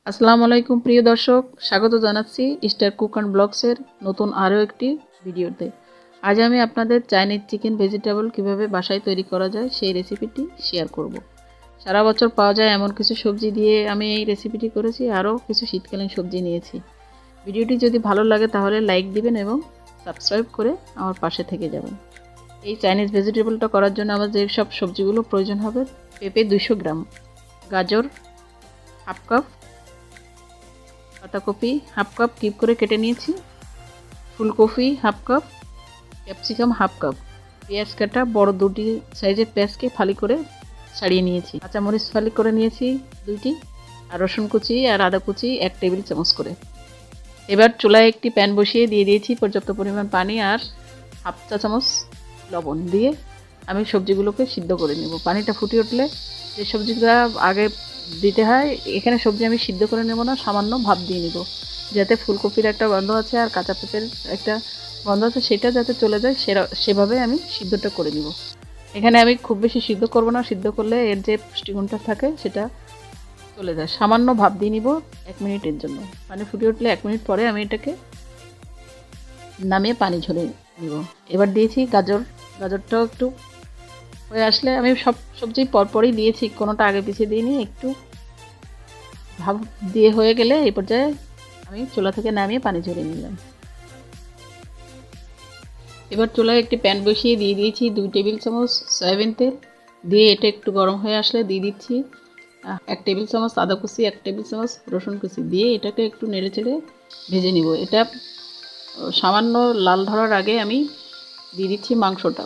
আসসালামু আলাইকুম প্রিয় দর্শক, স্বাগত জানাচ্ছি স্টার কুক অ্যান্ড ব্লগসের নতুন আরও একটি ভিডিওতে। আজ আমি আপনাদের চাইনিজ চিকেন ভেজিটেবল কিভাবে বাসায় তৈরি করা যায় সেই রেসিপিটি শেয়ার করব। সারা বছর পাওয়া যায় এমন কিছু সবজি দিয়ে আমি এই রেসিপিটি করেছি, আরও কিছু শীতকালীন সবজি নিয়েছি। ভিডিওটি যদি ভালো লাগে তাহলে লাইক দিবেন এবং সাবস্ক্রাইব করে আমার পাশে থেকে যাবেন। এই চাইনিজ ভেজিটেবলটা করার জন্য আমার যে সব সবজিগুলো প্রয়োজন হবে: পেঁপে 200 গ্রাম, গাজর হাফ কাপ, পাতাকপি হাফ কাপ কিউব করে কেটে নিয়েছি, ফুলকপি half cup, capsicum half cup, পেঁয়াজ কাটা বড় দুটি সাইজের পেঁয়াজকে ফালি করে ছাড়িয়ে নিয়েছি, কাঁচামরিচ ফালি করে নিয়েছি 2টি, আর রসুন কুচি আর আদা কুচি 1 টেবিল চামচ করে। এবার চুলায় একটি প্যান বসিয়ে দিয়ে দিয়েছি পর্যাপ্ত পরিমাণ পানি আর হাফ চা চামচ লবণ দিয়ে আমি সবজিগুলোকে সিদ্ধ করে নেব। পানিটা ফুটে উঠলে যে সবজিগুলো আগে দিতে হয়, এখানে সবজি আমি সিদ্ধ করে নেব না, সামান্য ভাপ দিয়ে নেব, যাতে ফুলকপির একটা গন্ধ আছে আর কাঁচা পেঁপের একটা গন্ধ আছে সেটা যাতে চলে যায়, সেভাবে আমি সিদ্ধটা করে নিব। এখানে আমি খুব বেশি সিদ্ধ করব না, সিদ্ধ করলে এর যে পুষ্টিগুণটা থাকে সেটা চলে যায়। সামান্য ভাপ দিয়ে নিব 1 মিনিটের জন্য। পানি ফুটে উঠলে 1 মিনিট পরে আমি এটাকে নামিয়ে পানি ঝরিয়ে নিব। এবার দিয়েছি গাজরটাও একটু হয়ে আসলে আমি সব সবজি পরপরই দিয়েছি, কোনোটা আগে পিছিয়ে দিইনি। একটু ভাব দিয়ে হয়ে গেলে এই পর্যায়ে আমি চুলা থেকে নামিয়ে পানি ঝরিয়ে নিলাম। এবার চুলায় একটি প্যান বসিয়ে দিয়ে দিয়েছি 2 টেবিল চামচ সয়াবিন তেল, দিয়ে এটা একটু গরম হয়ে আসলে দিয়ে দিচ্ছি 1 টেবিল চামচ আদা কুচি, 1 টেবিল চামচ রসুন কুচি দিয়ে এটাকে একটু নেড়ে চেড়ে ভেজে নিব। এটা সামান্য লাল ধরার আগে আমি দিয়ে দিচ্ছি মাংসটা।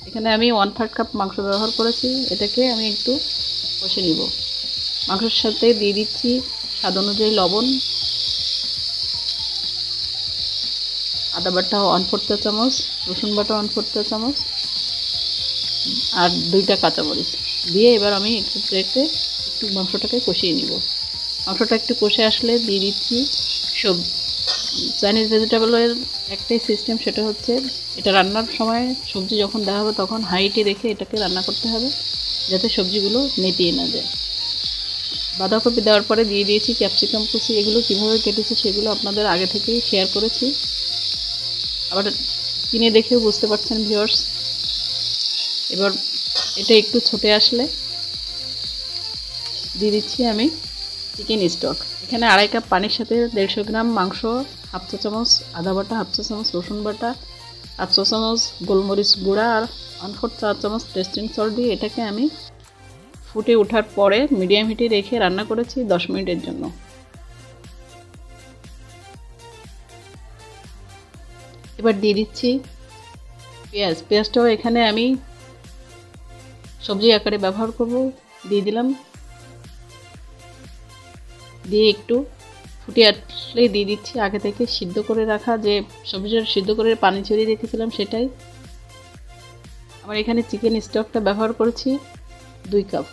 এখানে আমি 1/3 কাপ মাংস ব্যবহার করেছি, এটাকে আমি একটু কষে নিব। মাংসের সাথে দিয়ে দিচ্ছি স্বাদ অনুযায়ী লবণ, আদা বাটা 1/4 চা চামচ, রসুন বাটা 1/4 চা চামচ আর 2টা কাঁচামরিচ দিয়ে এবার আমি একটু মাংসটাকে কষিয়ে নিব। মাংসটা একটু কষে আসলে দিয়ে দিচ্ছি চাইনিজ ভেজিটেবলের একটাই সিস্টেম, সেটা হচ্ছে এটা রান্নার সময় সবজি যখন দেওয়া হবে তখন হাইটে রেখে এটাকে রান্না করতে হবে, যাতে সবজিগুলো নেতিয়ে না যায়। বাঁধাকপি দেওয়ার পরে দিয়ে দিয়েছি ক্যাপসিকাম কুচি। এগুলো কীভাবে কেটেছি সেগুলো আপনাদের আগে থেকেই শেয়ার করেছি, আবার কিনে দেখেও বুঝতে পারছেন ভিউয়ার্স। এবার এটা একটু ছোটে আসলে দিয়ে দিচ্ছি আমি চিকেন স্টক। এখানে 2.5 কাপ পানির সাথে 150 গ্রাম মাংস, হাফ চা চামচ আদা বাটা, হাফ চা চামচ রসুন বাটা, হাফ চা চামচ গোলমরিচ গুঁড়া আর 1/4 চা চামচ টেস্টিং সল্ট দিয়ে এটাকে আমি ফুটে ওঠার পরে মিডিয়াম হিটে রেখে রান্না করেছি 10 মিনিটের জন্য। এবার দিয়ে দিচ্ছি পেঁয়াজটাও এখানে আমি সবজি আকারে ব্যবহার করব, দিয়ে দিলাম। দিয়ে একটু ফুটে আসলে দিয়ে দিচ্ছি আগে থেকে সিদ্ধ করে রাখা যে সবজিটা সিদ্ধ করে পানি ঝরিয়ে রেখেছিলাম সেটাই। আমার এখানে চিকেন স্টকটা ব্যবহার করেছি 2 কাপ।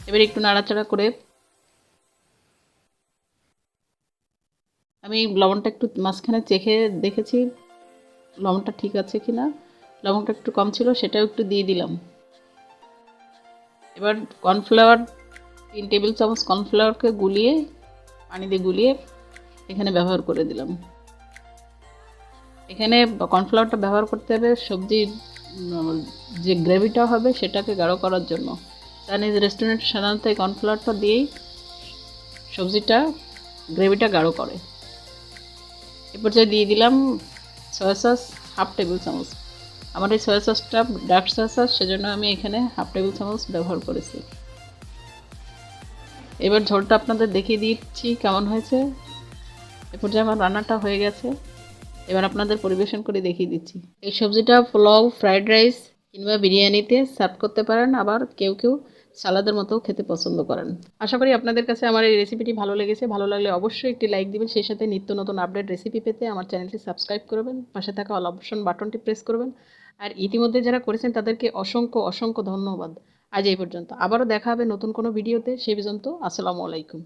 এবার একটু নাড়াচাড়া করে আমি লবণটা একটু মাঝখানে চেখে দেখেছি লবণটা ঠিক আছে কিনা। লবণটা একটু কম ছিল, সেটাও একটু দিয়ে দিলাম। এবার কর্নফ্লাওয়ার 3 টেবিল চামচ কর্নফ্লাওয়ারকে পানি দিয়ে গুলিয়ে এখানে ব্যবহার করে দিলাম। এখানে কর্নফ্লাওয়ারটা ব্যবহার করতে হবে সবজির যে গ্রেভিটা হবে সেটাকে গাঢ় করার জন্য। চাইনিজ রেস্টুরেন্টে সাধারণত এই কর্নফ্লাওয়ারটা দিয়েই সবজিটা গ্রেভিটা গাঢ় করে। এরপর দিয়ে দিলাম সয়া সস হাফ টেবিল চামচ। আমার এই সয়া সসটা ডার্ক সয়া সস, সেজন্য আমি এখানে হাফ টেবিল চামচ ব্যবহার করেছি। এবার ঝোলটা আপনাদের দেখিয়ে দিচ্ছি কেমন হয়েছে। এরপর যে আমার রান্নাটা হয়ে গেছে, এবার আপনাদের পরিবেশন করে দেখিয়ে দিচ্ছি। এই সবজিটা পোলাও, ফ্রাইড রাইস কিংবা বিরিয়ানিতে সার্ভ করতে পারেন, আবার কেউ কেউ সালাদের মতো খেতে পছন্দ করেন। আশা করি আপনাদের কাছে আমার এই রেসিপিটি ভালো লেগেছে। ভালো লাগলে অবশ্যই একটি লাইক দিবেন, সেই সাথে নিত্য নতুন আপডেট রেসিপি পেতে আমার চ্যানেলটি সাবস্ক্রাইব করবেন, পাশে থাকা অল অপশন বাটনটি প্রেস করবেন। আর ইতিমধ্যে যারা করেছেন তাদেরকে অসংখ্য অসংখ্য ধন্যবাদ। আজ এই পর্যন্ত, আবারও দেখা হবে নতুন কোনো ভিডিওতে। সেই পর্যন্ত আসসালামু আলাইকুম।